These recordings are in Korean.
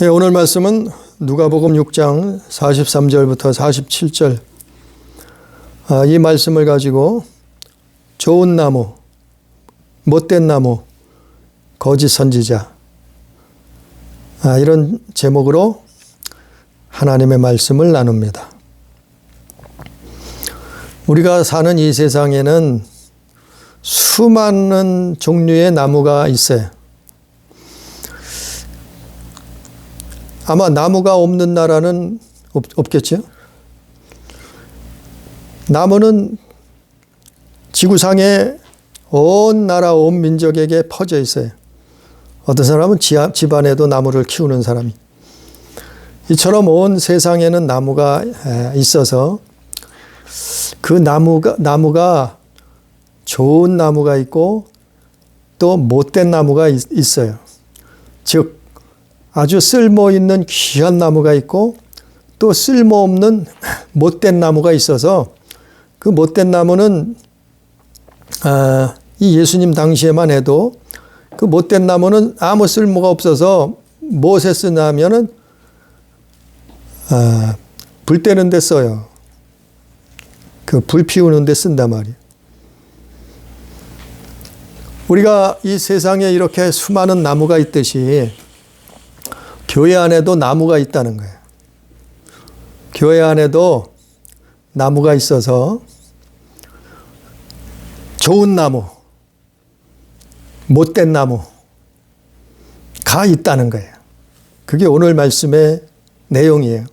네, 오늘 말씀은 누가복음 6장 43절부터 47절 이 말씀을 가지고 좋은 나무, 못된 나무, 거짓 선지자 이런 제목으로 하나님의 말씀을 나눕니다. 우리가 사는 이 세상에는 수많은 종류의 나무가 있어요. 아마 나무가 없는 나라는 없겠죠? 나무는 지구상에 온 나라, 온 민족에게 퍼져 있어요. 어떤 사람은 집안에도 나무를 키우는 사람이. 이처럼 온 세상에는 나무가 있어서 그 나무가 좋은 나무가 있고 또 못된 나무가 있어요. 즉, 아주 쓸모있는 귀한 나무가 있고 또 쓸모없는 못된 나무가 있어서 그 못된 나무는 이 예수님 당시에만 해도 그 못된 나무는 아무 쓸모가 없어서 무엇에 쓰냐면은 불 때는 데 써요. 그 불 피우는 데 쓴단 말이에요. 우리가 이 세상에 이렇게 수많은 나무가 있듯이 교회 안에도 나무가 있다는 거예요. 교회 안에도 나무가 있어서 좋은 나무, 못된 나무가 있다는 거예요. 그게 오늘 말씀의 내용이에요.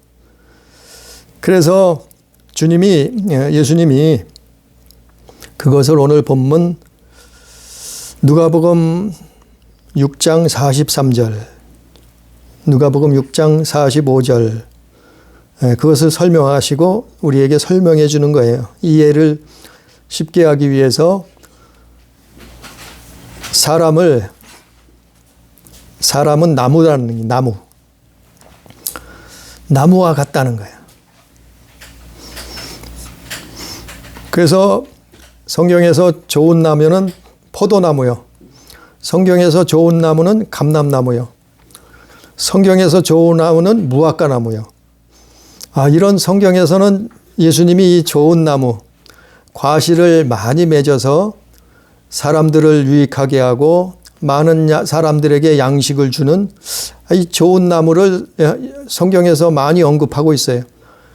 그래서 예수님이 그것을 오늘 본문 누가복음 6장 43절 누가복음 6장 45절 그것을 설명하시고 우리에게 설명해 주는 거예요. 이 예를 쉽게 하기 위해서 사람은 나무라는 나무와 같다는 거예요. 그래서 성경에서 좋은 나무는 포도나무요. 성경에서 좋은 나무는 감람나무요. 성경에서 좋은 나무는 무화과나무요. 이런 성경에서는 예수님이 이 좋은 나무, 과실을 많이 맺어서 사람들을 유익하게 하고 많은 사람들에게 양식을 주는 이 좋은 나무를 성경에서 많이 언급하고 있어요.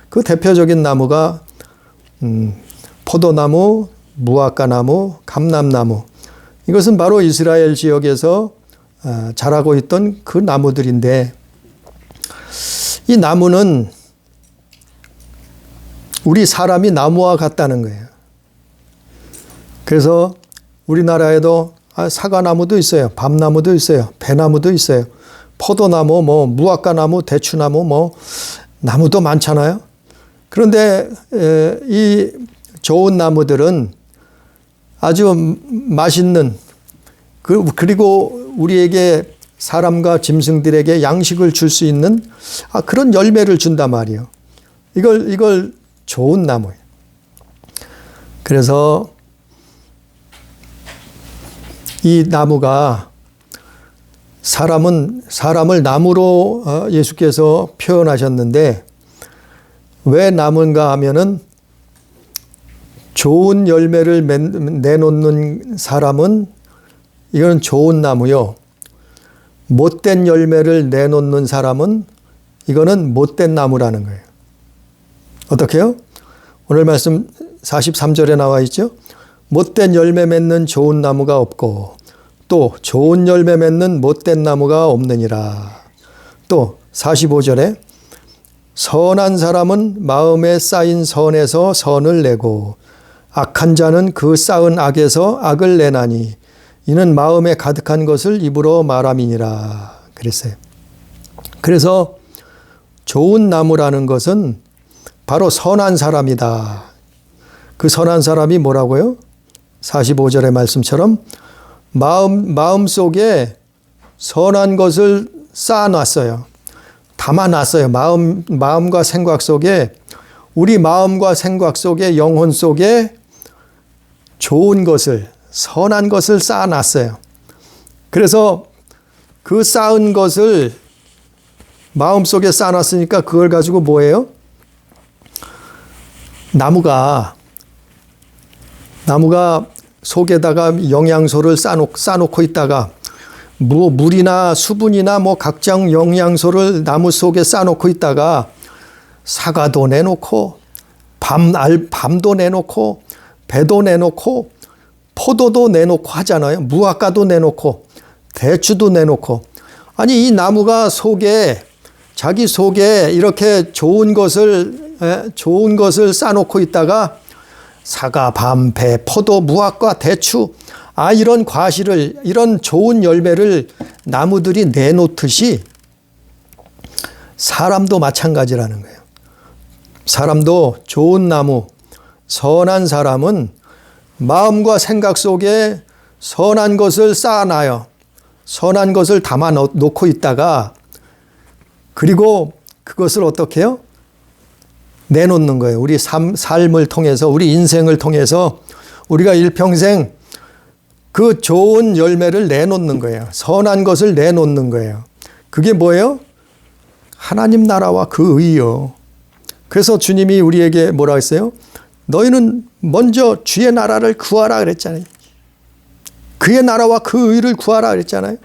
그 대표적인 나무가 포도나무, 무화과나무, 감람나무. 이것은 바로 이스라엘 지역에서 자라고 있던 그 나무들인데 이 나무는 우리 사람이 나무와 같다는 거예요. 그래서 우리나라에도 사과나무도 있어요. 밤나무도 있어요. 배나무도 있어요. 포도나무, 무화과나무, 대추나무, 나무도 많잖아요. 그런데 이 좋은 나무들은 아주 맛있는 그리고 우리에게 사람과 짐승들에게 양식을 줄 수 있는 그런 열매를 준단 말이에요. 이걸 좋은 나무예요. 그래서 이 나무가 사람을 나무로 예수께서 표현하셨는데 왜 나무인가 하면은 좋은 열매를 내놓는 사람은 이건 좋은 나무요. 못된 열매를 내놓는 사람은 이거는 못된 나무라는 거예요. 어떻게요? 오늘 말씀 43절에 나와 있죠. 못된 열매 맺는 좋은 나무가 없고 또 좋은 열매 맺는 못된 나무가 없느니라. 또 45절에 선한 사람은 마음에 쌓인 선에서 선을 내고 악한 자는 그 쌓은 악에서 악을 내나니 이는 마음에 가득한 것을 입으로 말함이니라 그랬어요. 그래서 좋은 나무라는 것은 바로 선한 사람이다. 그 선한 사람이 뭐라고요? 45절의 말씀처럼 마음속에 선한 것을 쌓아놨어요. 담아놨어요. 마음과 생각 속에 우리 마음과 생각 속에 영혼 속에 좋은 것을 선한 것을 쌓아놨어요. 그래서 그 쌓은 것을 마음속에 쌓아놨으니까 그걸 가지고 뭐예요? 나무가 속에다가 영양소를 쌓아놓고 있다가 물이나 수분이나 뭐 각종 영양소를 나무 속에 쌓아놓고 있다가 사과도 내놓고 밤도 내놓고 배도 내놓고 포도도 내놓고 하잖아요. 무화과도 내놓고 대추도 내놓고. 아니 이 나무가 자기 속에 이렇게 좋은 것을 쌓아놓고 있다가 사과, 밤, 배, 포도, 무화과, 대추 이런 과실을 이런 좋은 열매를 나무들이 내놓듯이 사람도 마찬가지라는 거예요. 사람도 좋은 나무, 선한 사람은 마음과 생각 속에 선한 것을 쌓아놔요. 선한 것을 담아 놓고 있다가 그리고 그것을 어떻게 해요? 내놓는 거예요. 우리 삶을 통해서 우리 인생을 통해서 우리가 일평생 그 좋은 열매를 내놓는 거예요. 선한 것을 내놓는 거예요. 그게 뭐예요? 하나님 나라와 그 의요. 그래서 주님이 우리에게 뭐라 했어요? 너희는 먼저 주의 나라를 구하라 그랬잖아요. 그의 나라와 그 의를 구하라 그랬잖아요.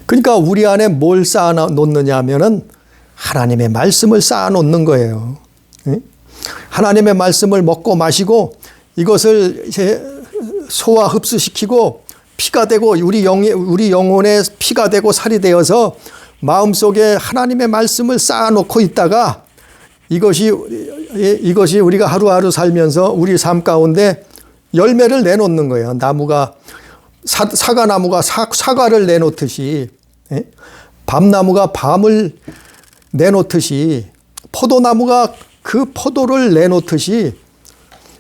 그러니까 우리 안에 뭘 쌓아 놓느냐 하면은 하나님의 말씀을 쌓아 놓는 거예요. 하나님의 말씀을 먹고 마시고 이것을 이제 소화 흡수시키고 피가 되고 우리 영혼에 피가 되고 살이 되어서 마음속에 하나님의 말씀을 쌓아 놓고 있다가 이것이 우리가 하루하루 살면서 우리 삶 가운데 열매를 내놓는 거예요. 나무가 사과나무가 사과를 내놓듯이 밤나무가 밤을 내놓듯이 포도나무가 그 포도를 내놓듯이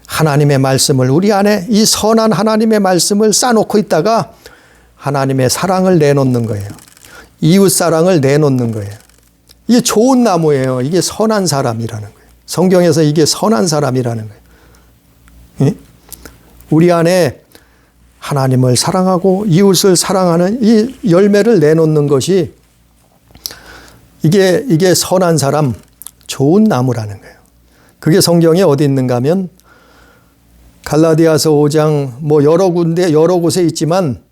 하나님의 말씀을 우리 안에 이 선한 하나님의 말씀을 쌓아놓고 있다가 하나님의 사랑을 내놓는 거예요. 이웃 사랑을 내놓는 거예요. 이게 좋은 나무예요. 이게 선한 사람이라는 거예요. 성경에서 이게 선한 사람이라는 거예요. 우리 안에 하나님을 사랑하고 이웃을 사랑하는 이 열매를 내놓는 것이 이게 선한 사람, 좋은 나무라는 거예요. 그게 성경에 어디 있는가 하면 갈라디아서 5장 뭐 여러 곳에 있지만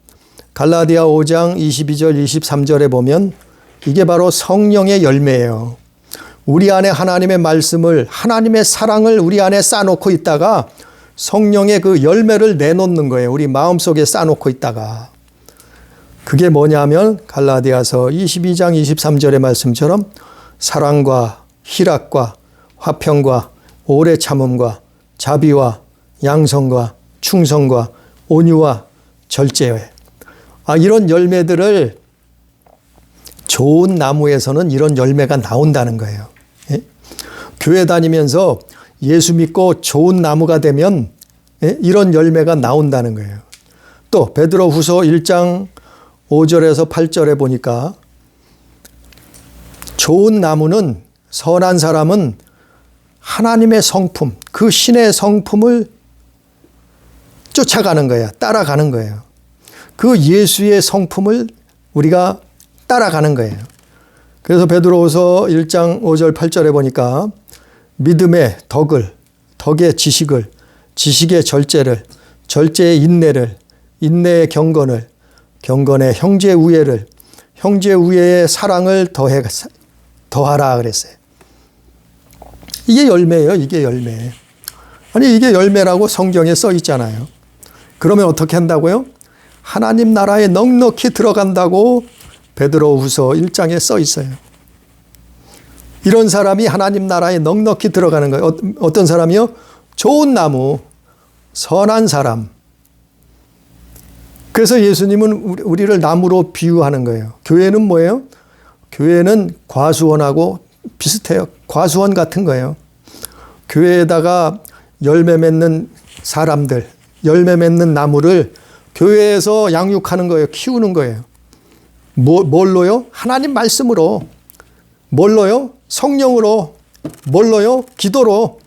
갈라디아 5장 22절 23절에 보면 이게 바로 성령의 열매예요. 우리 안에 하나님의 말씀을 하나님의 사랑을 우리 안에 쌓아놓고 있다가 성령의 그 열매를 내놓는 거예요. 우리 마음속에 쌓아놓고 있다가. 그게 뭐냐면 갈라디아서 22장 23절의 말씀처럼 사랑과 희락과 화평과 오래 참음과 자비와 양성과 충성과 온유와 절제회. 이런 열매들을 좋은 나무에서는 이런 열매가 나온다는 거예요. 교회 다니면서 예수 믿고 좋은 나무가 되면 이런 열매가 나온다는 거예요. 또 베드로후서 1장 5절에서 8절에 보니까 좋은 나무는 선한 사람은 하나님의 성품, 그 신의 성품을 쫓아가는 거예요. 따라가는 거예요. 그 예수의 성품을 우리가 따라가는 거예요. 그래서 베드로후서 1장 5절 8절에 보니까 믿음의 덕을, 덕의 지식을, 지식의 절제를, 절제의 인내를, 인내의 경건을, 경건의 형제 우애를, 형제 우애의 사랑을 더하라 그랬어요. 이게 열매예요. 이게 열매. 아니 이게 열매라고 성경에 써 있잖아요. 그러면 어떻게 한다고요? 하나님 나라에 넉넉히 들어간다고 베드로후서 1장에 써 있어요. 이런 사람이 하나님 나라에 넉넉히 들어가는 거예요. 어떤 사람이요? 좋은 나무, 선한 사람. 그래서 예수님은 우리를 나무로 비유하는 거예요. 교회는 뭐예요? 교회는 과수원하고 비슷해요. 과수원 같은 거예요. 교회에다가 열매 맺는 사람들, 열매 맺는 나무를 교회에서 양육하는 거예요. 키우는 거예요. 뭘로요? 하나님 말씀으로. 뭘로요? 성령으로. 뭘로요? 기도로.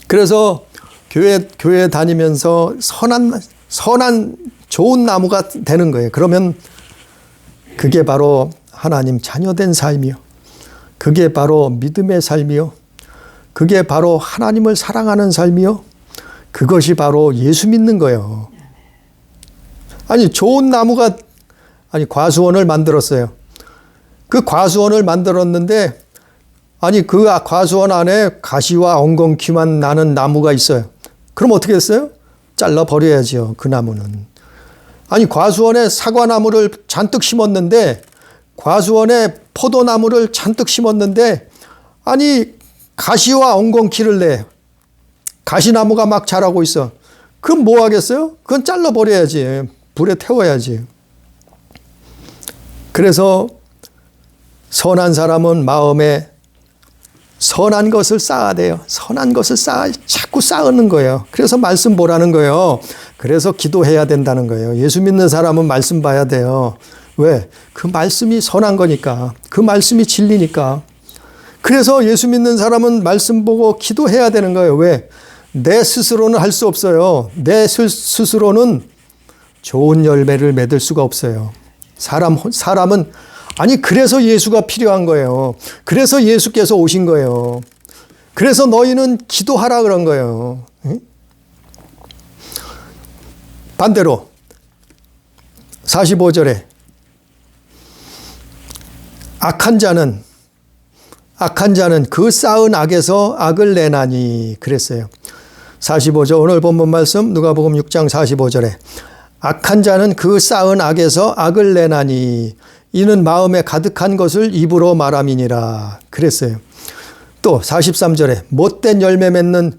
그래서 교회 다니면서 선한 좋은 나무가 되는 거예요. 그러면 그게 바로 하나님 자녀된 삶이요. 그게 바로 믿음의 삶이요. 그게 바로 하나님을 사랑하는 삶이요. 그것이 바로 예수 믿는 거예요. 아니, 좋은 나무가, 아니, 과수원을 만들었어요. 그 과수원을 만들었는데, 아니, 그 과수원 안에 가시와 엉겅퀴만 나는 나무가 있어요. 그럼 어떻게 했어요? 잘라 버려야죠, 그 나무는. 아니, 과수원에 사과나무를 잔뜩 심었는데, 과수원에 포도나무를 잔뜩 심었는데, 아니, 가시와 엉겅퀴를 내. 가시나무가 막 자라고 있어. 그럼 뭐 하겠어요? 그건 잘라 버려야지. 불에 태워야지. 그래서 선한 사람은 마음에 선한 것을 쌓아야 돼요. 선한 것을 자꾸 쌓는 거예요. 그래서 말씀 보라는 거예요. 그래서 기도해야 된다는 거예요. 예수 믿는 사람은 말씀 봐야 돼요. 왜? 그 말씀이 선한 거니까. 그 말씀이 진리니까. 그래서 예수 믿는 사람은 말씀 보고 기도해야 되는 거예요. 왜? 내 스스로는 할 수 없어요. 내 스스로는 좋은 열매를 맺을 수가 없어요. 사람은, 아니, 그래서 예수가 필요한 거예요. 그래서 예수께서 오신 거예요. 그래서 너희는 기도하라 그런 거예요. 반대로 45절에 악한 자는 그 쌓은 악에서 악을 내나니 그랬어요. 45절 오늘 본문 말씀 누가복음 6장 45절에 악한 자는 그 쌓은 악에서 악을 내나니 이는 마음에 가득한 것을 입으로 말함이니라 그랬어요. 또 43절에 못된 열매 맺는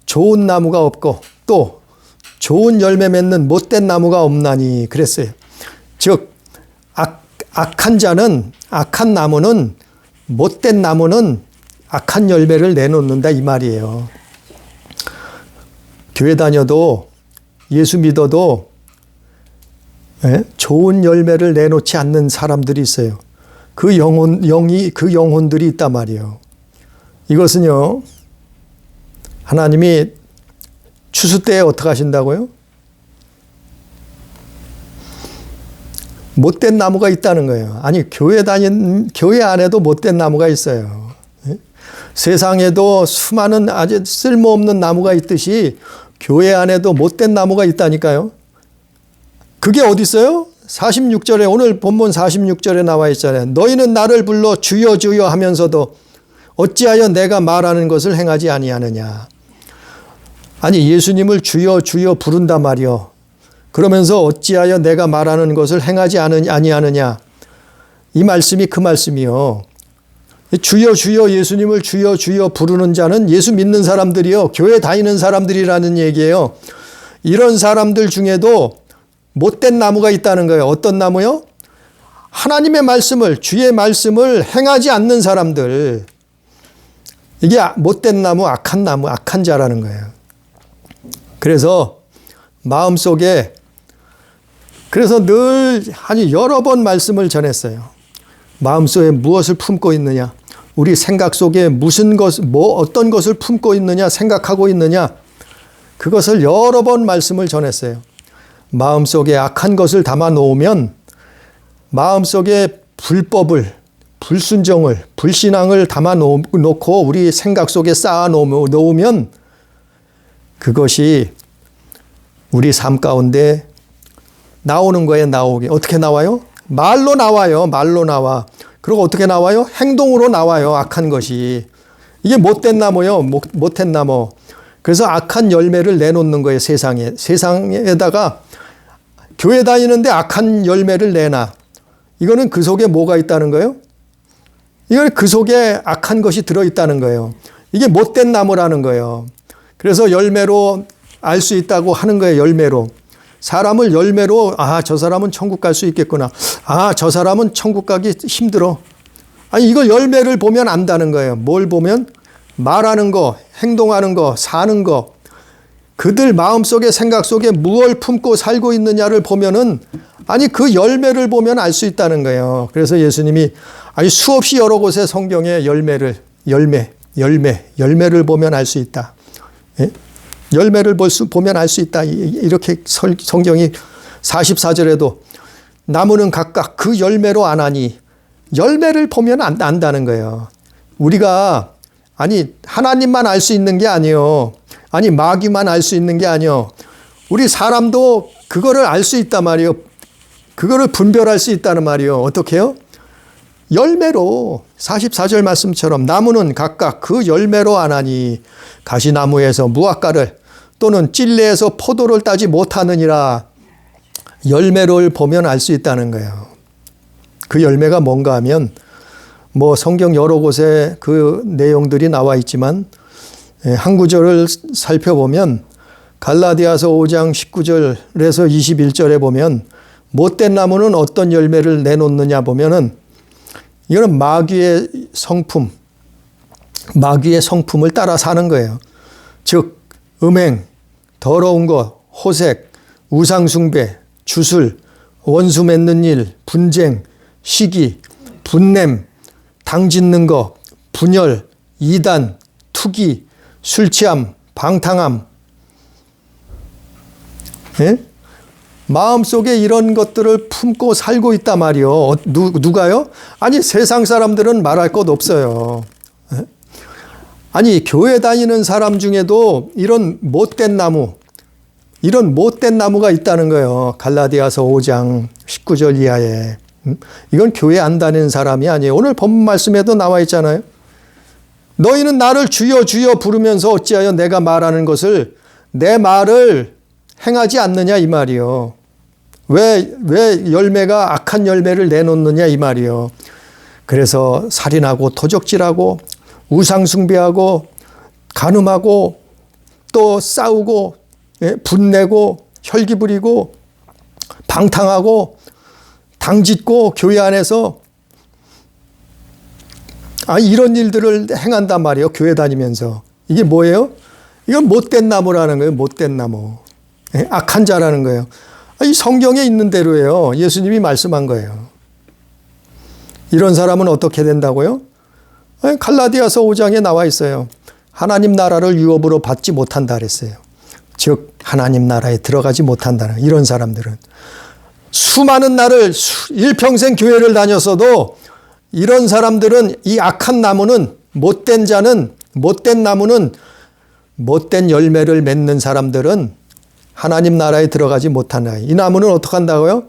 좋은 나무가 없고 또 좋은 열매 맺는 못된 나무가 없나니 그랬어요. 즉 악한 나무는 못된 나무는 악한 열매를 내놓는다 이 말이에요. 교회 다녀도 예수 믿어도 좋은 열매를 내놓지 않는 사람들이 있어요. 그 영혼들이 있단 말이에요. 이것은요, 하나님이 추수 때에 어떻게 하신다고요? 못된 나무가 있다는 거예요. 아니, 교회 안에도 못된 나무가 있어요. 세상에도 수많은 아주 쓸모없는 나무가 있듯이 교회 안에도 못된 나무가 있다니까요. 그게 어디 있어요? 46절에 오늘 본문 46절에 나와 있잖아요. 너희는 나를 불러 주여 주여 하면서도 어찌하여 내가 말하는 것을 행하지 아니하느냐. 아니, 예수님을 주여 주여 부른단 말이요. 그러면서 어찌하여 내가 말하는 것을 행하지 아니하느냐. 이 말씀이 그 말씀이요. 주여 주여 예수님을 주여 주여 부르는 자는 예수 믿는 사람들이요. 교회 다니는 사람들이라는 얘기예요. 이런 사람들 중에도 못된 나무가 있다는 거예요. 어떤 나무요? 하나님의 말씀을, 주의 말씀을 행하지 않는 사람들. 이게 못된 나무, 악한 자라는 거예요. 그래서 마음속에 그래서 늘 여러 번 말씀을 전했어요. 마음속에 무엇을 품고 있느냐? 우리 생각 속에 어떤 것을 품고 있느냐, 생각하고 있느냐? 그것을 여러 번 말씀을 전했어요. 마음속에 악한 것을 담아 놓으면 마음속에 불순종을, 불신앙을 담아 놓고 우리 생각 속에 쌓아 놓으면 그것이 우리 삶 가운데 나오는 거에 나오게. 어떻게 나와요? 말로 나와요. 말로 나와. 그리고 어떻게 나와요? 행동으로 나와요. 악한 것이. 이게 못된 나무요. 못된 나무. 그래서 악한 열매를 내놓는 거예요. 세상에다가 교회 다니는데 악한 열매를 내놔. 이거는 그 속에 뭐가 있다는 거예요? 이건 그 속에 악한 것이 들어있다는 거예요. 이게 못된 나무라는 거예요. 그래서 열매로 알 수 있다고 하는 거예요. 열매로. 사람을 열매로 저 사람은 천국 갈 수 있겠구나. 저 사람은 천국 가기 힘들어. 아니, 이거 열매를 보면 안다는 거예요. 뭘 보면? 말하는 거, 행동하는 거, 사는 거. 그들 마음속에 생각 속에 무엇을 품고 살고 있느냐를 보면은 그 열매를 보면 알 수 있다는 거예요. 그래서 예수님이 수없이 여러 곳에 성경에 열매를 보면 알 수 있다. 예? 열매를 보면 알 수 있다. 이렇게 성경이 44절에도 나무는 각각 그 열매로 아나니 열매를 보면 안다는 거예요. 우리가 아니 하나님만 알 수 있는 게 아니요. 아니 마귀만 알 수 있는 게 아니요. 우리 사람도 그거를 알 수 있단 말이요. 그거를 분별할 수 있다는 말이요. 어떻게 해요? 열매로 44절 말씀처럼 나무는 각각 그 열매로 아나니 가시나무에서 무화과를 또는 찔레에서 포도를 따지 못하느니라. 열매를 보면 알 수 있다는 거예요. 그 열매가 뭔가 하면 뭐 성경 여러 곳에 그 내용들이 나와 있지만 한 구절을 살펴보면 갈라디아서 5장 19절에서 21절에 보면 못된 나무는 어떤 열매를 내놓느냐 보면은 이거는 마귀의 성품, 마귀의 성품을 따라 사는 거예요. 즉 음행, 더러운 것, 호색, 우상숭배, 주술, 원수 맺는 일, 분쟁, 시기, 분냄, 당짓는 것, 분열, 이단, 투기, 술취함, 방탕함. 예? 마음속에 이런 것들을 품고 살고 있단 말이요. 누가요? 아니 세상 사람들은 말할 것 없어요. 예? 아니 교회 다니는 사람 중에도 이런 못된 나무가 있다는 거예요. 갈라디아서 5장 19절 이하에. 이건 교회 안 다니는 사람이 아니에요. 오늘 본문 말씀에도 나와 있잖아요. 너희는 나를 주여 주여 부르면서 어찌하여 내가 말하는 것을 내 말을 행하지 않느냐 이 말이요. 왜 열매가 악한 열매를 내놓느냐 이 말이요. 그래서 살인하고 도적질하고 우상숭배하고 간음하고 또 싸우고 분내고 혈기 부리고 방탕하고 당짓고 교회 안에서 이런 일들을 행한단 말이에요. 교회 다니면서. 이게 뭐예요? 이건 못된 나무라는 거예요. 못된 나무. 악한 자라는 거예요. 이 성경에 있는 대로예요. 예수님이 말씀한 거예요. 이런 사람은 어떻게 된다고요? 갈라디아서 5장에 나와 있어요. 하나님 나라를 유업으로 받지 못한다 그랬어요. 즉 하나님 나라에 들어가지 못한다는 이런 사람들은. 수많은 날을 일평생 교회를 다녔어도 이런 사람들은 이 악한 나무는 못된 나무는 못된 열매를 맺는 사람들은 하나님 나라에 들어가지 못한다. 이 나무는 어떻게 한다고요?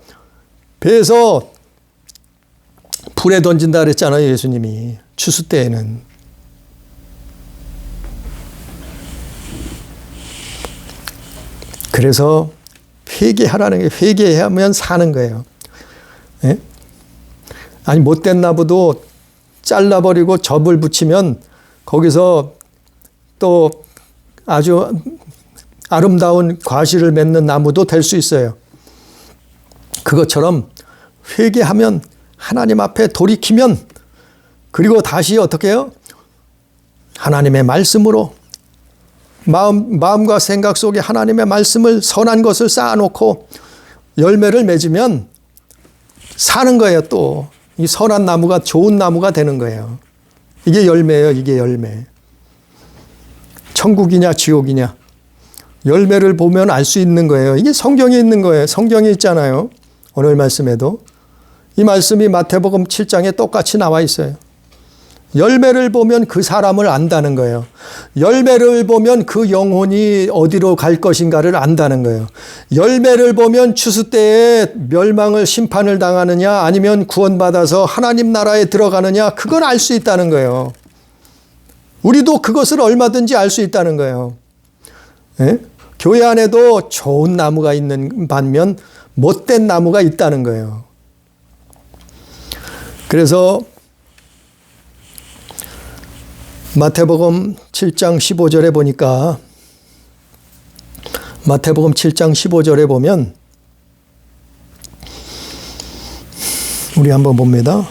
배에서 불에 던진다 그랬잖아요. 예수님이 추수 때에는. 그래서 회개하라는 게 회개하면 사는 거예요. 예? 아니 못된 나무도 잘라버리고 접을 붙이면 거기서 또 아주 아름다운 과실을 맺는 나무도 될 수 있어요. 그것처럼 회개하면 하나님 앞에 돌이키면 그리고 다시 어떻게 해요? 하나님의 말씀으로 마음과 생각 속에 하나님의 말씀을 선한 것을 쌓아놓고 열매를 맺으면 사는 거예요. 또 이 선한 나무가 좋은 나무가 되는 거예요. 이게 열매예요. 이게 열매. 천국이냐 지옥이냐 열매를 보면 알 수 있는 거예요. 이게 성경에 있는 거예요. 성경에 있잖아요. 오늘 말씀에도 이 말씀이 마태복음 7장에 똑같이 나와 있어요. 열매를 보면 그 사람을 안다는 거예요. 열매를 보면 그 영혼이 어디로 갈 것인가를 안다는 거예요. 열매를 보면 추수 때에 멸망을 심판을 당하느냐 아니면 구원받아서 하나님 나라에 들어가느냐 그걸 알 수 있다는 거예요. 우리도 그것을 얼마든지 알 수 있다는 거예요. 예? 교회 안에도 좋은 나무가 있는 반면 못된 나무가 있다는 거예요. 그래서 마태복음 7장 15절에 보니까 마태복음 7장 15절에 보면 우리 한번 봅니다.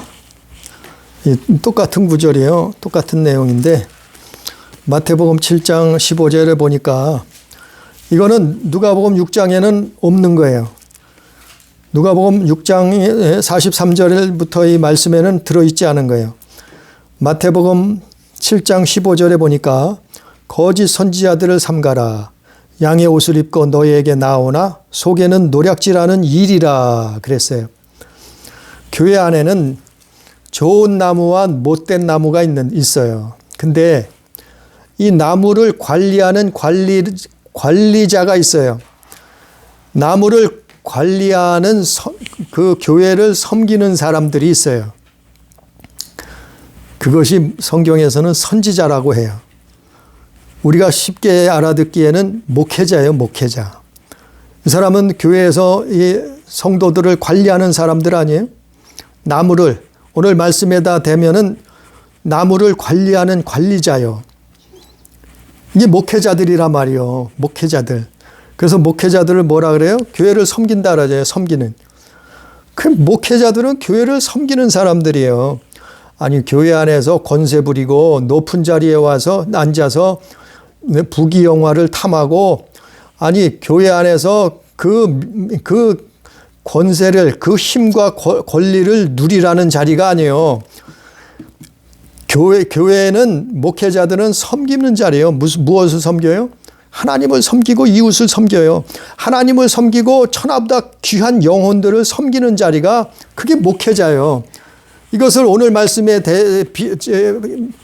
똑같은 구절이에요. 똑같은 내용인데 마태복음 7장 15절에 보니까 이거는 누가복음 6장에는 없는 거예요. 누가복음 6장 43절부터 이 말씀에는 들어있지 않은 거예요. 마태복음 7장 15절에 보니까 거짓 선지자들을 삼가라. 양의 옷을 입고 너희에게 나오나 속에는 노략질하는 일이라 그랬어요. 교회 안에는 좋은 나무와 못된 나무가 있어요. 근데 이 나무를 관리하는 관리자가 있어요. 나무를 관리하는 그 교회를 섬기는 사람들이 있어요. 그것이 성경에서는 선지자라고 해요. 우리가 쉽게 알아듣기에는 목회자예요, 목회자. 이 사람은 교회에서 이 성도들을 관리하는 사람들 아니에요? 나무를, 오늘 말씀에다 대면은 나무를 관리하는 관리자요. 이게 목회자들이란 말이요. 목회자들. 그래서 목회자들을 뭐라 그래요? 교회를 섬긴다 그러죠. 섬기는. 그 목회자들은 교회를 섬기는 사람들이에요. 아니, 교회 안에서 권세 부리고 높은 자리에 와서 앉아서 부귀영화를 탐하고, 아니, 교회 안에서 그 권세를, 그 힘과 권리를 누리라는 자리가 아니에요. 교회는, 목회자들은 섬기는 자리예요. 무엇을 섬겨요? 하나님을 섬기고 이웃을 섬겨요. 하나님을 섬기고 천하보다 귀한 영혼들을 섬기는 자리가 그게 목회자예요. 이것을 오늘 말씀에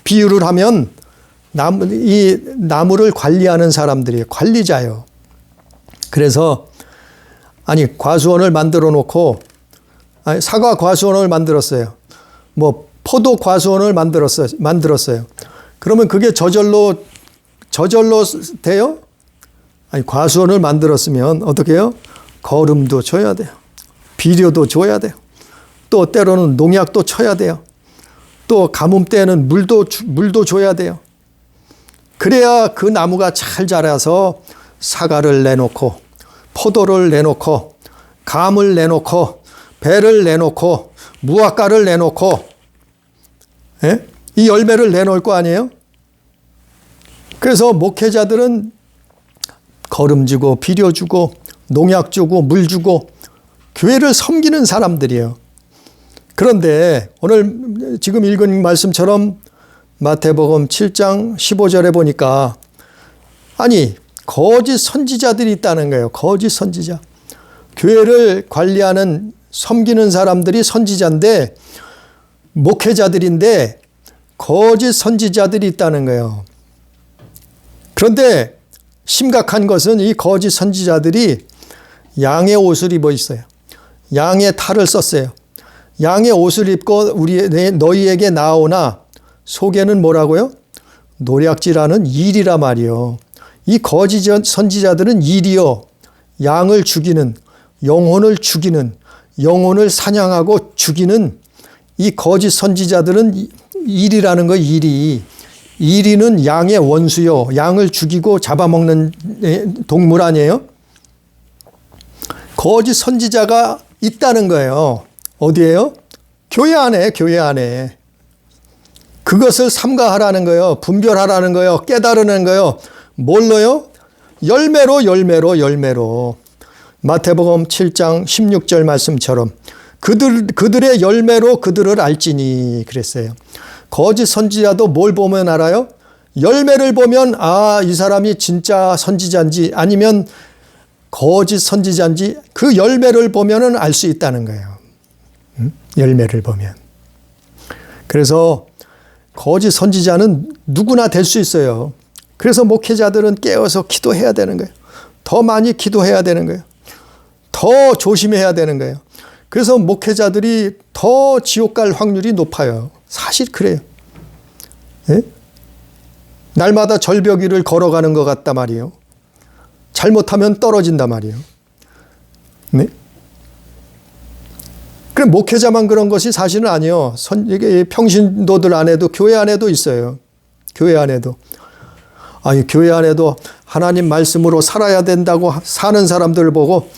비유를 하면 이 나무를 관리하는 사람들이 관리자예요. 그래서 아니, 과수원을 만들어 놓고, 아니, 사과 과수원을 만들었어요. 뭐 포도 과수원을 만들었어요. 그러면 그게 저절로 돼요? 아니, 과수원을 만들었으면 어떻게 해요? 거름도 줘야 돼요. 비료도 줘야 돼요. 또 때로는 농약도 쳐야 돼요. 또 가뭄 때는 물도 줘야 돼요. 그래야 그 나무가 잘 자라서 사과를 내놓고, 포도를 내놓고, 감을 내놓고, 배를 내놓고, 무화과를 내놓고, 예? 이 열매를 내놓을 거 아니에요? 그래서 목회자들은 거름 주고, 비료 주고, 농약 주고, 물 주고, 교회를 섬기는 사람들이에요. 그런데 오늘 지금 읽은 말씀처럼 마태복음 7장 15절에 보니까, 아니, 거짓 선지자들이 있다는 거예요. 거짓 선지자. 교회를 관리하는, 섬기는 사람들이 선지자인데, 목회자들인데 거짓 선지자들이 있다는 거예요. 그런데 심각한 것은 이 거짓 선지자들이 양의 옷을 입어 있어요. 양의 탈을 썼어요. 양의 옷을 입고 너희에게 나오나 속에는 뭐라고요? 노략질하는 일이라 말이요. 이 거짓 선지자들은 일이요. 양을 죽이는, 영혼을 죽이는, 영혼을 사냥하고 죽이는 이 거짓 선지자들은 일이라는 거, 일이는 양의 원수요. 양을 죽이고 잡아먹는 동물 아니에요? 거짓 선지자가 있다는 거예요. 어디에요? 교회 안에, 교회 안에. 그것을 삼가하라는 거예요. 분별하라는 거예요. 깨달으는 거예요. 뭘로요? 열매로. 마태복음 7장 16절 말씀처럼 그들의 열매로 그들을 알지니 그랬어요. 거짓 선지자도 뭘 보면 알아요? 열매를 보면 이 사람이 진짜 선지자인지 아니면 거짓 선지자인지 그 열매를 보면은 알 수 있다는 거예요. 열매를 보면. 그래서 거짓 선지자는 누구나 될 수 있어요. 그래서 목회자들은 깨어서 기도해야 되는 거예요. 더 많이 기도해야 되는 거예요. 더 조심해야 되는 거예요. 그래서 목회자들이 더 지옥 갈 확률이 높아요. 사실 그래요. 예? 날마다 절벽 위를 걸어가는 것 같단 말이에요. 잘못하면 떨어진단 말이에요. 네? 그럼 목회자만 그런 것이 사실은 아니에요. 이게 평신도들 안에도, 교회 안에도 있어요. 교회 안에도. 아니, 교회 안에도 하나님 말씀으로 살아야 된다고 사는 사람들을 보고,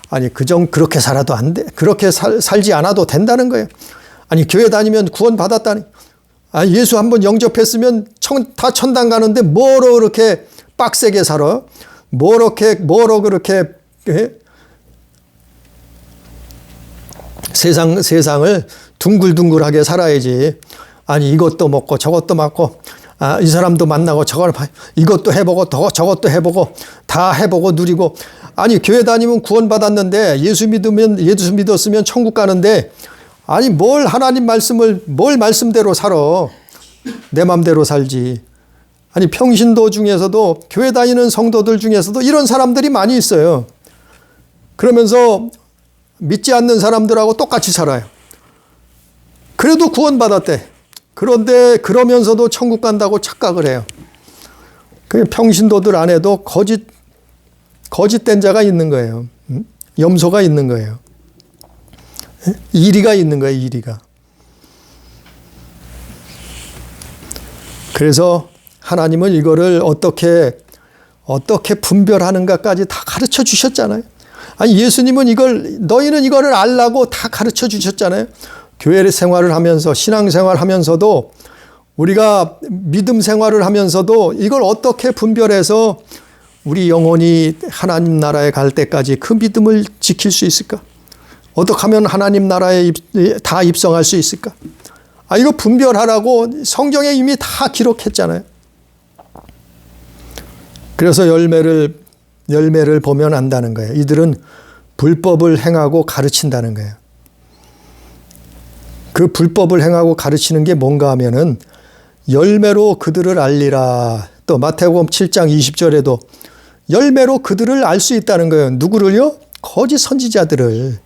아니, 그렇게 살아도 안 돼. 그렇게 살지 않아도 된다는 거예요. 아니, 교회 다니면 구원 받았다니. 예수 한번 영접했으면 다 천당 가는데 뭐로 그렇게 빡세게 살아? 뭐로 그렇게, 예? 세상을 둥글둥글하게 살아야지. 아니, 이것도 먹고 저것도 먹고, 이 사람도 만나고 이것도 해보고 저것도 해보고 다 해보고 누리고. 아니, 교회 다니면 구원 받았는데 예수 믿었으면 천국 가는데 아니 뭘 하나님 말씀을 뭘 말씀대로 살아. 내 맘대로 살지. 아니 평신도 중에서도 교회 다니는 성도들 중에서도 이런 사람들이 많이 있어요. 그러면서 믿지 않는 사람들하고 똑같이 살아요. 그래도 구원받았대. 그런데 그러면서도 천국 간다고 착각을 해요. 그 평신도들 안에도 거짓된 자가 있는 거예요. 염소가 있는 거예요. 이리가 있는 거예요. 이리가. 그래서 하나님은 이거를 어떻게 분별하는가까지 다 가르쳐 주셨잖아요. 아니 예수님은 너희는 이거를 알라고 다 가르쳐 주셨잖아요. 교회 생활을 하면서 신앙 생활하면서도 우리가 믿음 생활을 하면서도 이걸 어떻게 분별해서 우리 영혼이 하나님 나라에 갈 때까지 그 믿음을 지킬 수 있을까? 어떻게 하면 하나님 나라에 다 입성할 수 있을까? 이거 분별하라고 성경에 이미 다 기록했잖아요. 그래서 열매를 보면 안다는 거예요. 이들은 불법을 행하고 가르친다는 거예요. 그 불법을 행하고 가르치는 게 뭔가 하면은 열매로 그들을 알리라. 또 마태복음 7장 20절에도 열매로 그들을 알 수 있다는 거예요. 누구를요? 거짓 선지자들을.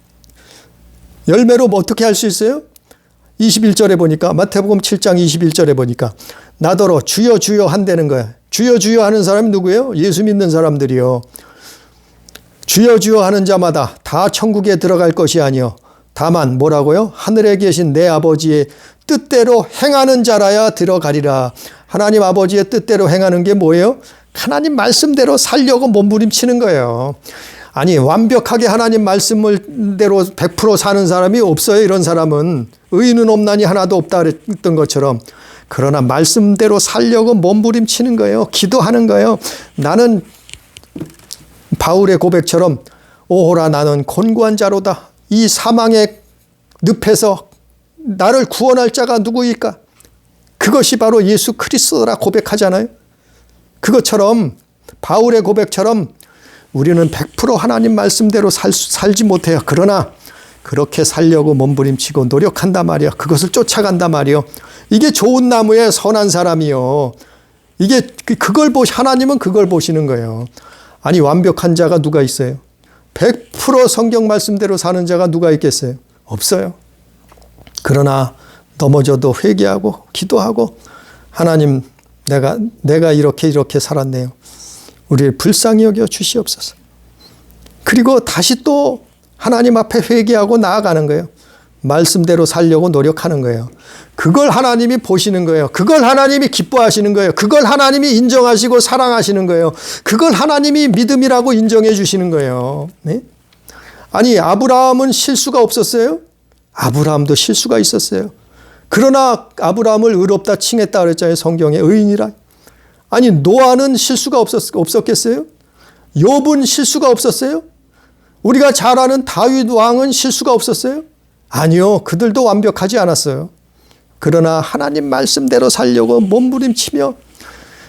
열매로 뭐 어떻게 할 수 있어요? 21절에 보니까 마태복음 7장 21절에 보니까 나더러 주여 주여 한다는 거야. 주여 주여 하는 사람이 누구예요? 예수 믿는 사람들이요. 주여 주여 하는 자마다 다 천국에 들어갈 것이 아니요 다만 뭐라고요? 하늘에 계신 내 아버지의 뜻대로 행하는 자라야 들어가리라. 하나님 아버지의 뜻대로 행하는 게 뭐예요? 하나님 말씀대로 살려고 몸부림치는 거예요. 아니 완벽하게 하나님 말씀대로 100% 사는 사람이 없어요. 이런 사람은 의인은 없나니 하나도 없다 그랬던 것처럼. 그러나 말씀대로 살려고 몸부림치는 거예요. 기도하는 거예요. 나는 바울의 고백처럼 오호라 나는 곤고한 자로다. 이 사망의 늪에서 나를 구원할 자가 누구일까? 그것이 바로 예수 그리스도라 고백하잖아요. 그것처럼 바울의 고백처럼 우리는 100% 하나님 말씀대로 살지 못해요. 그러나 그렇게 살려고 몸부림치고 노력한단 말이야. 그것을 쫓아간단 말이요. 이게 좋은 나무의 선한 사람이요. 이게 하나님은 그걸 보시는 거예요. 아니 완벽한 자가 누가 있어요? 100% 성경 말씀대로 사는 자가 누가 있겠어요? 없어요. 그러나 넘어져도 회개하고 기도하고 하나님 내가 이렇게 살았네요. 우리를 불쌍히 여겨 주시옵소서. 그리고 다시 또 하나님 앞에 회개하고 나아가는 거예요. 말씀대로 살려고 노력하는 거예요. 그걸 하나님이 보시는 거예요. 그걸 하나님이 기뻐하시는 거예요. 그걸 하나님이 인정하시고 사랑하시는 거예요. 그걸 하나님이 믿음이라고 인정해 주시는 거예요. 네? 아니 아브라함은 실수가 없었어요? 아브라함도 실수가 있었어요. 그러나 아브라함을 의롭다 칭했다 그랬잖아요. 성경에 의인이라. 아니 노아는 실수가 없었겠어요? 욥은 실수가 없었어요? 우리가 잘 아는 다윗 왕은 실수가 없었어요? 아니요. 그들도 완벽하지 않았어요. 그러나 하나님 말씀대로 살려고 몸부림치며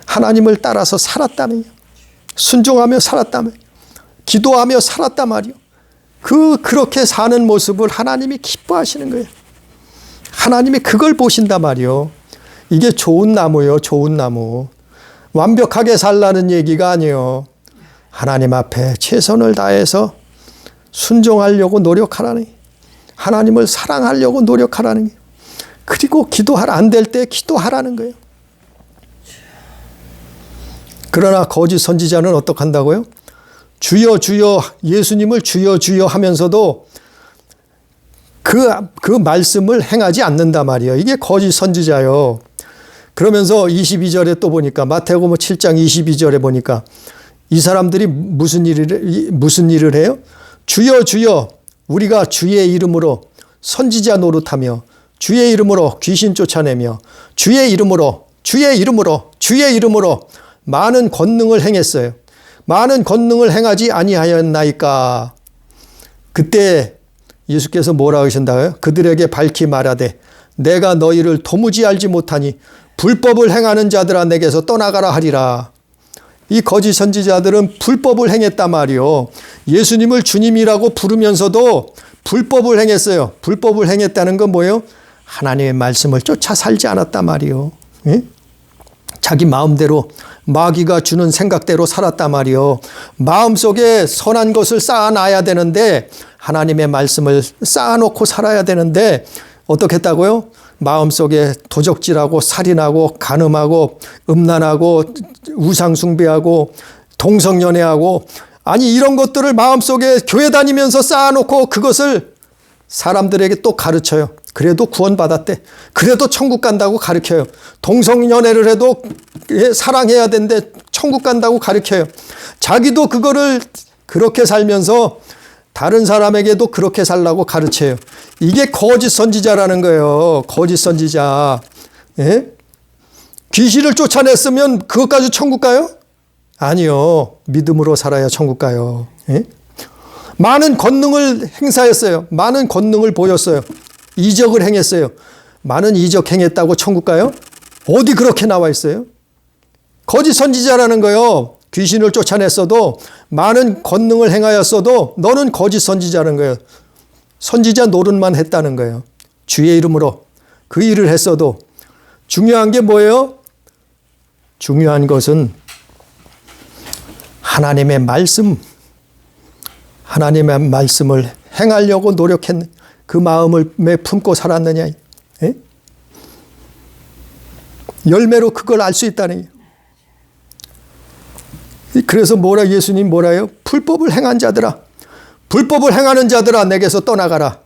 하나님을 따라서 살았다며 순종하며 살았다며 기도하며 살았단 말이요. 그렇게 사는 모습을 하나님이 기뻐하시는 거예요. 하나님이 그걸 보신단 말이요. 이게 좋은 나무요. 좋은 나무. 완벽하게 살라는 얘기가 아니에요. 하나님 앞에 최선을 다해서 순종하려고 노력하라니. 하나님을 사랑하려고 노력하라는 거예요. 그리고 안 될 때 기도하라는 거예요. 그러나 거짓 선지자는 어떻게 한다고요? 주여 주여 예수님을 주여 주여 하면서도 그 말씀을 행하지 않는단 말이에요. 이게 거짓 선지자요. 그러면서 22절에 또 보니까 마태복음 7장 22절에 보니까 이 사람들이 무슨 일을 해요? 주여 주여 우리가 주의 이름으로 선지자 노릇하며 주의 이름으로 귀신 쫓아내며 주의 이름으로 많은 권능을 행했어요. 많은 권능을 행하지 아니하였나이까. 그때 예수께서 뭐라고 하신다고요? 그들에게 밝히 말하되 내가 너희를 도무지 알지 못하니 불법을 행하는 자들아 내게서 떠나가라 하리라. 이 거짓 선지자들은 불법을 행했단 말이요. 예수님을 주님이라고 부르면서도 불법을 행했어요. 불법을 행했다는 건 뭐예요? 하나님의 말씀을 쫓아 살지 않았단 말이요. 예? 자기 마음대로 마귀가 주는 생각대로 살았단 말이요. 마음속에 선한 것을 쌓아놔야 되는데 하나님의 말씀을 쌓아놓고 살아야 되는데 어떻게 했다고요? 마음속에 도적질하고 살인하고 간음하고 음란하고 우상숭배하고 동성연애하고 아니 이런 것들을 마음속에 교회 다니면서 쌓아놓고 그것을 사람들에게 또 가르쳐요. 그래도 구원받았대. 그래도 천국 간다고 가르쳐요. 동성연애를 해도 사랑해야 되는데 천국 간다고 가르쳐요. 자기도 그거를 그렇게 살면서 다른 사람에게도 그렇게 살라고 가르쳐요. 이게 거짓 선지자라는 거예요. 거짓 선지자. 예? 귀신을 쫓아냈으면 그것 가지고 천국 가요? 아니요. 믿음으로 살아야 천국 가요. 예? 많은 권능을 행사했어요. 많은 권능을 보였어요. 이적을 행했어요. 많은 이적 행했다고 천국 가요? 어디 그렇게 나와 있어요? 거짓 선지자라는 거요. 귀신을 쫓아냈어도 많은 권능을 행하였어도 너는 거짓 선지자라는 거예요. 선지자 노릇만 했다는 거예요. 주의 이름으로 그 일을 했어도 중요한 게 뭐예요? 중요한 것은 하나님의 말씀을 행하려고 노력했는 그 마음을 품고 살았느냐. 예? 열매로 그걸 알 수 있다는. 그래서 예수님 뭐라요? 불법을 행한 자들아, 불법을 행하는 자들아 내게서 떠나가라.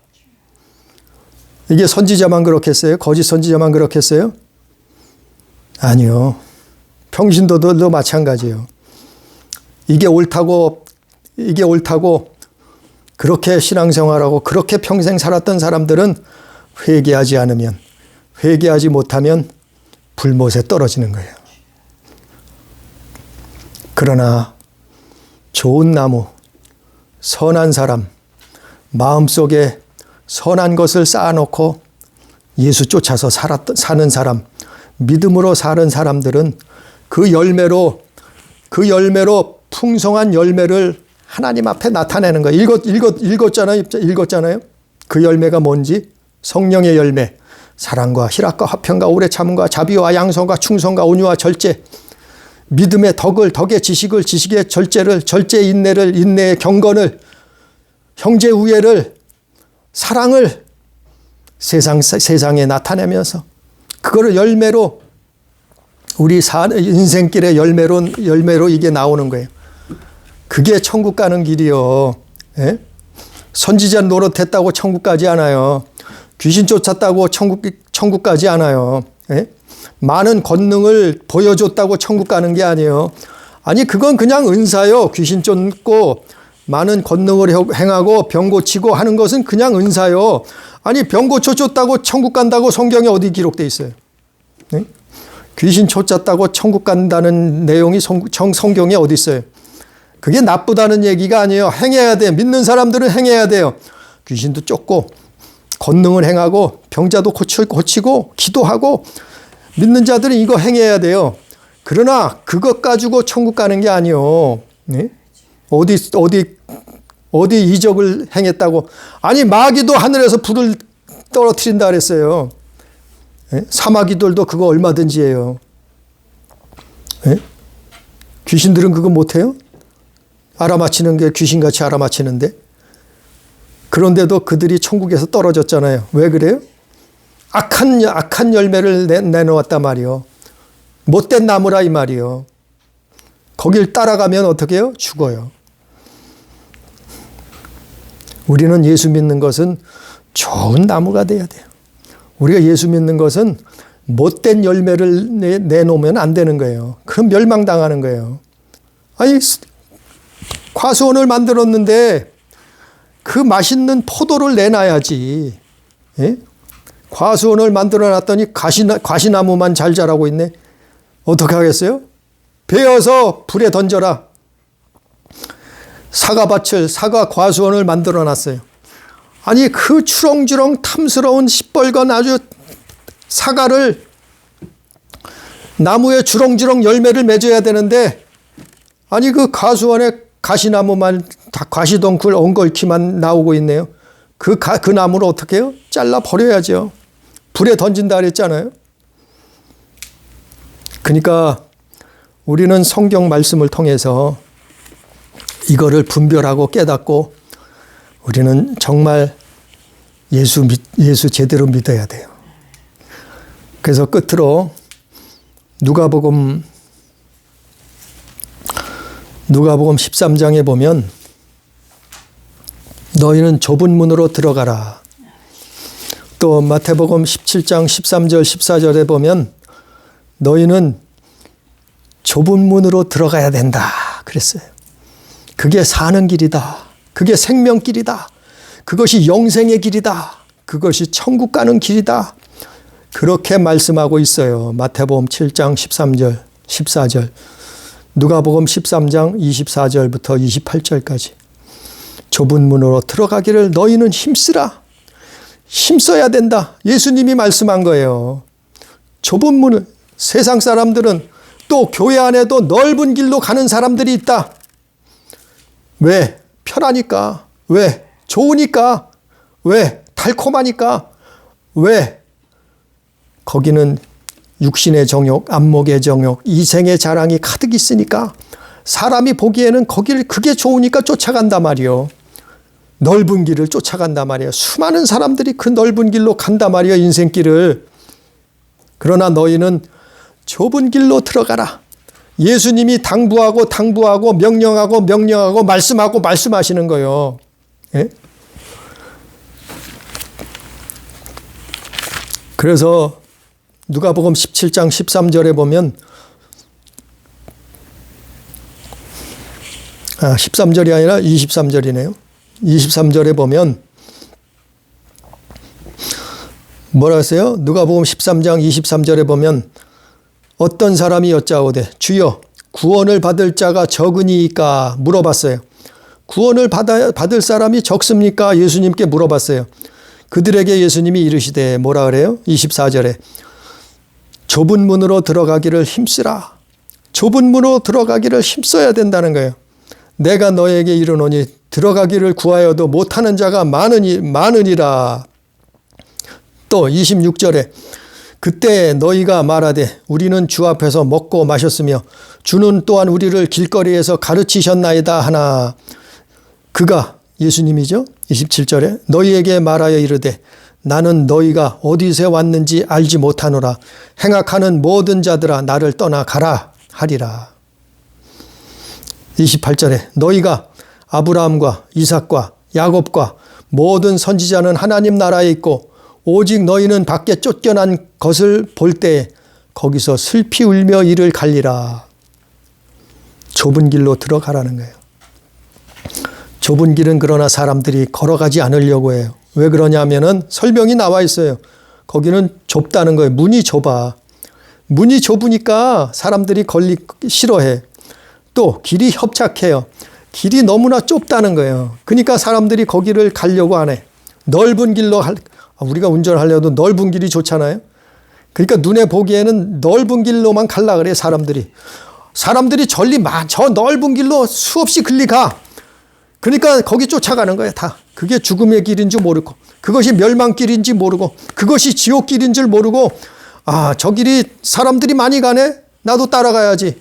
이게 선지자만 그렇겠어요? 거짓 선지자만 그렇겠어요? 아니요. 평신도들도 마찬가지예요. 이게 옳다고 그렇게 신앙생활하고 그렇게 평생 살았던 사람들은 회개하지 못하면 불못에 떨어지는 거예요. 그러나 좋은 나무, 선한 사람, 마음속에 선한 것을 쌓아놓고 예수 쫓아서 사는 사람, 믿음으로 사는 사람들은 그 열매로 풍성한 열매를 하나님 앞에 나타내는 거예요. 읽었잖아요. 그 열매가 뭔지? 성령의 열매. 사랑과 희락과 화평과 오래 참음과 자비와 양선과 충성과 온유와 절제. 믿음의 덕의 지식을, 지식의 절제를, 절제의 인내를, 인내의 경건을, 형제 우애를, 사랑을 세상에 나타내면서 그거를 열매로 우리 인생길의 열매로 이게 나오는 거예요. 그게 천국 가는 길이요. 예? 선지자 노릇했다고 천국 가지 않아요. 귀신 쫓았다고 천국 가지 않아요. 예? 많은 권능을 보여줬다고 천국 가는 게 아니에요. 아니 그건 그냥 은사요. 귀신 쫓고 많은 권능을 행하고 병 고치고 하는 것은 그냥 은사요. 아니 병 고쳐줬다고 천국 간다고 성경에 어디 기록돼 있어요? 예? 귀신 쫓았다고 천국 간다는 내용이 성경에 어디 있어요? 그게 나쁘다는 얘기가 아니에요. 행해야 돼. 믿는 사람들은 행해야 돼요. 귀신도 쫓고 권능을 행하고 병자도 고치고 기도하고 믿는 자들은 이거 행해야 돼요. 그러나 그것 가지고 천국 가는 게 아니에요. 네? 어디 이적을 행했다고. 아니 마귀도 하늘에서 불을 떨어뜨린다 그랬어요. 네? 사마귀들도 그거 얼마든지 해요. 네? 귀신들은 그거 못해요? 알아맞히는 게 귀신같이 알아맞히는데. 그런데도 그들이 천국에서 떨어졌잖아요. 왜 그래요? 악한 열매를 내놓았단 말이요. 못된 나무라 이 말이요. 거길 따라가면 어떻게 해요? 죽어요. 우리는 예수 믿는 것은 좋은 나무가 돼야 돼요. 우리가 예수 믿는 것은 못된 열매를 내놓으면 안 되는 거예요. 그럼 멸망당하는 거예요. 아니 과수원을 만들었는데 그 맛있는 포도를 내놔야지. 예? 과수원을 만들어 놨더니 과시나무만 잘 자라고 있네. 어떻게 하겠어요? 베어서 불에 던져라. 사과 과수원을 만들어 놨어요. 아니 그 주렁주렁 탐스러운 시뻘건 아주 사과를 나무에 주렁주렁 열매를 맺어야 되는데 아니 그 과수원에 가시나무만 다 가시덩굴 엉겅퀴만 나오고 있네요. 그 나무를 어떻게 해요? 잘라 버려야죠. 불에 던진다 그랬잖아요. 그러니까 우리는 성경 말씀을 통해서 이거를 분별하고 깨닫고 우리는 정말 예수 제대로 믿어야 돼요. 그래서 끝으로 누가복음 13장에 보면 너희는 좁은 문으로 들어가라. 또 마태복음 17장 13절 14절에 보면 너희는 좁은 문으로 들어가야 된다 그랬어요. 그게 사는 길이다. 그게 생명길이다. 그것이 영생의 길이다. 그것이 천국 가는 길이다. 그렇게 말씀하고 있어요. 마태복음 7장 13절 14절, 누가복음 13장 24절부터 28절까지. 좁은 문으로 들어가기를 너희는 힘쓰라. 힘써야 된다. 예수님이 말씀한 거예요. 좁은 문을, 세상 사람들은 또 교회 안에도 넓은 길로 가는 사람들이 있다. 왜? 편하니까. 왜? 좋으니까. 왜? 달콤하니까. 왜? 거기는 육신의 정욕, 안목의 정욕, 이생의 자랑이 가득 있으니까 사람이 보기에는 거기를 그게 좋으니까 쫓아간단 말이요. 넓은 길을 쫓아간단 말이에요. 수많은 사람들이 그 넓은 길로 간단 말이에요. 인생길을. 그러나 너희는 좁은 길로 들어가라. 예수님이 당부하고 명령하고 말씀하시는 거예요. 예? 그래서 누가복음 17장 13절에 보면 13절이 아니라 23절이네요. 23절에 보면 뭐라 했어요? 누가복음 13장 23절에 보면 어떤 사람이 여짜오되 주여 구원을 받을 자가 적으니까 물어봤어요. 구원을 받을 사람이 적습니까? 예수님께 물어봤어요. 그들에게 예수님이 이르시되 뭐라 그래요? 24절에 좁은 문으로 들어가기를 힘쓰라. 좁은 문으로 들어가기를 힘써야 된다는 거예요. 내가 너에게 이르노니 들어가기를 구하여도 못하는 자가 많으니라. 또 26절에 그때 너희가 말하되 우리는 주 앞에서 먹고 마셨으며 주는 또한 우리를 길거리에서 가르치셨나이다 하나. 그가 예수님이죠. 27절에 너희에게 말하여 이르되 나는 너희가 어디서 왔는지 알지 못하노라. 행악하는 모든 자들아 나를 떠나가라 하리라. 28절에 너희가 아브라함과 이삭과 야곱과 모든 선지자는 하나님 나라에 있고 오직 너희는 밖에 쫓겨난 것을 볼 때에 거기서 슬피 울며 이를 갈리라. 좁은 길로 들어가라는 거예요. 좁은 길은 그러나 사람들이 걸어가지 않으려고 해요. 왜 그러냐면은 설명이 나와 있어요. 거기는 좁다는 거예요. 문이 좁아. 문이 좁으니까 사람들이 싫어해. 또 길이 협착해요. 길이 너무나 좁다는 거예요. 그러니까 사람들이 거기를 가려고 안 해. 넓은 길로 우리가 운전하려도 넓은 길이 좋잖아요. 그러니까 눈에 보기에는 넓은 길로만 갈라 그래 사람들이. 사람들이 저 넓은 길로 수없이 글리가. 그러니까 거기 쫓아가는 거야 다. 그게 죽음의 길인 줄 모르고 그것이 멸망길인지 모르고 그것이 지옥길인 줄 모르고 저 길이 사람들이 많이 가네? 나도 따라가야지.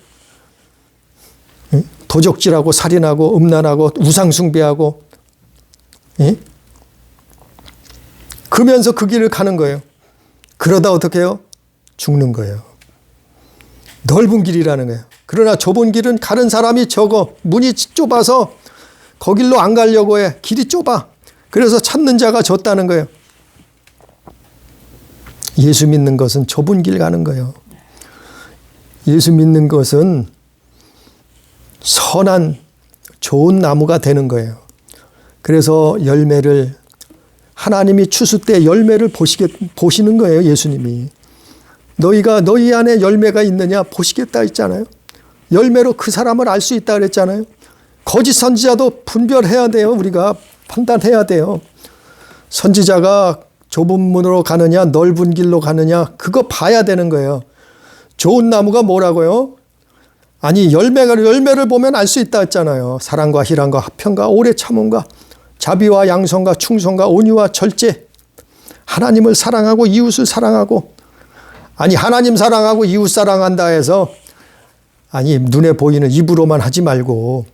도적질하고 살인하고 음란하고 우상숭배하고 그러면서 그 길을 가는 거예요. 그러다 어떻게 해요? 죽는 거예요. 넓은 길이라는 거예요. 그러나 좁은 길은 가는 사람이 적어. 문이 좁아서 거길로 안 가려고 해. 길이 좁아. 그래서 찾는 자가 적다는 거예요. 예수 믿는 것은 좁은 길 가는 거예요. 예수 믿는 것은 선한 좋은 나무가 되는 거예요. 그래서 열매를 하나님이 추수 때 열매를 보시는 거예요. 예수님이. 너희가 너희 안에 열매가 있느냐 보시겠다 했잖아요. 열매로 그 사람을 알 수 있다 그랬잖아요. 거짓 선지자도 분별해야 돼요. 우리가 판단해야 돼요. 선지자가 좁은 문으로 가느냐 넓은 길로 가느냐 그거 봐야 되는 거예요. 좋은 나무가 뭐라고요? 아니 열매를 보면 알 수 있다 했잖아요. 사랑과 희랑과 화평과 오래 참음과 자비와 양선과 충성과 온유와 절제. 하나님을 사랑하고 이웃을 사랑하고, 아니 하나님 사랑하고 이웃 사랑한다 해서 아니 눈에 보이는 입으로만 하지 말고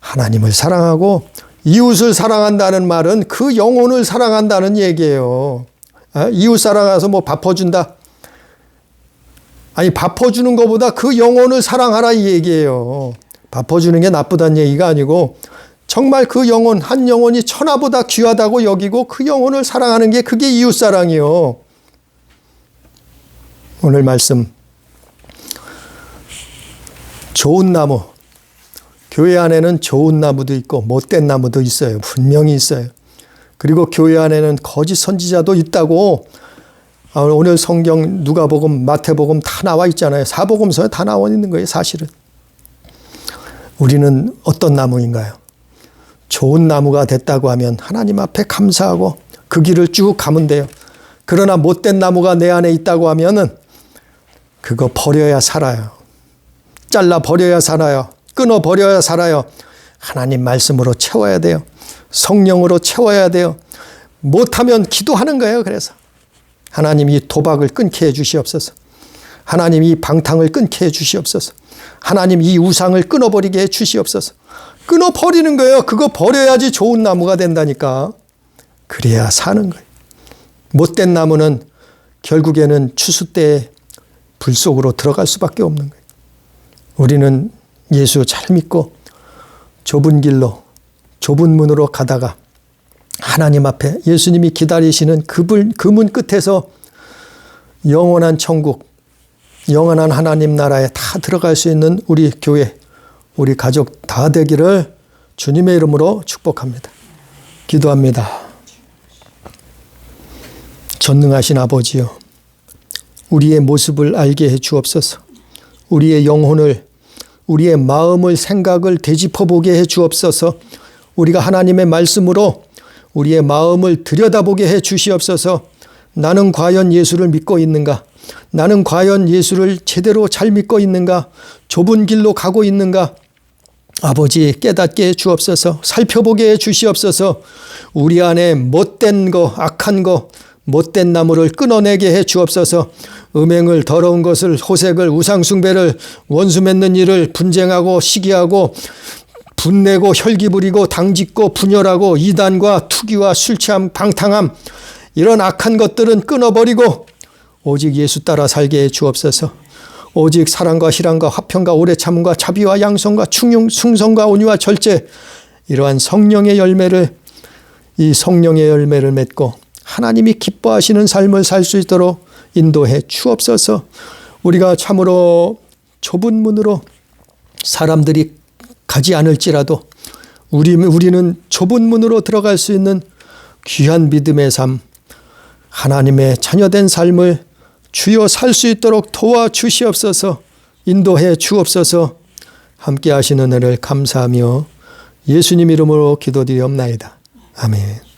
하나님을 사랑하고 이웃을 사랑한다는 말은 그 영혼을 사랑한다는 얘기예요. 이웃 사랑해서 뭐 밥 퍼준다? 아니 밥 퍼주는 것보다 그 영혼을 사랑하라 이 얘기예요. 밥 퍼주는 게 나쁘다는 얘기가 아니고 정말 그 영혼, 한 영혼이 천하보다 귀하다고 여기고 그 영혼을 사랑하는 게 그게 이웃 사랑이요. 오늘 말씀, 좋은 나무, 교회 안에는 좋은 나무도 있고 못된 나무도 있어요. 분명히 있어요. 그리고 교회 안에는 거짓 선지자도 있다고 오늘 성경 누가복음, 마태복음 다 나와 있잖아요. 사복음서에 다 나와 있는 거예요, 사실은. 우리는 어떤 나무인가요? 좋은 나무가 됐다고 하면 하나님 앞에 감사하고 그 길을 쭉 가면 돼요. 그러나 못된 나무가 내 안에 있다고 하면은 그거 버려야 살아요. 잘라 버려야 살아요. 끊어 버려야 살아요. 하나님 말씀으로 채워야 돼요. 성령으로 채워야 돼요. 못하면 기도하는 거예요. 그래서 하나님 이 도박을 끊게 해 주시옵소서. 하나님 이 방탕을 끊게 해 주시옵소서. 하나님 이 우상을 끊어버리게 해 주시옵소서. 끊어버리는 거예요. 그거 버려야지 좋은 나무가 된다니까. 그래야 사는 거예요. 못된 나무는 결국에는 추수 때에 불 속으로 들어갈 수밖에 없는 거예요. 우리는 예수 잘 믿고 좁은 길로 좁은 문으로 가다가 하나님 앞에 예수님이 기다리시는 그 문 끝에서 영원한 천국, 영원한 하나님 나라에 다 들어갈 수 있는 우리 교회, 우리 가족 다 되기를 주님의 이름으로 축복합니다. 기도합니다. 전능하신 아버지요, 우리의 모습을 알게 해 주옵소서. 우리의 영혼을, 우리의 마음을, 생각을 되짚어보게 해 주옵소서. 우리가 하나님의 말씀으로 우리의 마음을 들여다보게 해 주시옵소서. 나는 과연 예수를 믿고 있는가? 나는 과연 예수를 제대로 잘 믿고 있는가? 좁은 길로 가고 있는가? 아버지 깨닫게 해 주옵소서. 살펴보게 해 주시옵소서. 우리 안에 못된 거, 악한 거, 못된 나무를 끊어내게 해 주옵소서. 음행을, 더러운 것을, 호색을, 우상숭배를, 원수 맺는 일을, 분쟁하고 시기하고 분내고 혈기 부리고 당짓고 분열하고 이단과 투기와 술취함, 방탕함, 이런 악한 것들은 끊어버리고 오직 예수 따라 살게 해 주옵소서. 오직 사랑과 희랑과 화평과 오래 참음과 자비와 양선과 충성과 온유와 절제, 이러한 성령의 열매를, 이 성령의 열매를 맺고 하나님이 기뻐하시는 삶을 살 수 있도록 인도해 주옵소서. 우리가 참으로 좁은 문으로 사람들이 가지 않을지라도 우리는 좁은 문으로 들어갈 수 있는 귀한 믿음의 삶, 하나님의 자녀된 삶을 주여 살 수 있도록 도와주시옵소서. 인도해 주옵소서. 함께 하시는 은혜를 감사하며 예수님 이름으로 기도드리옵나이다. 아멘.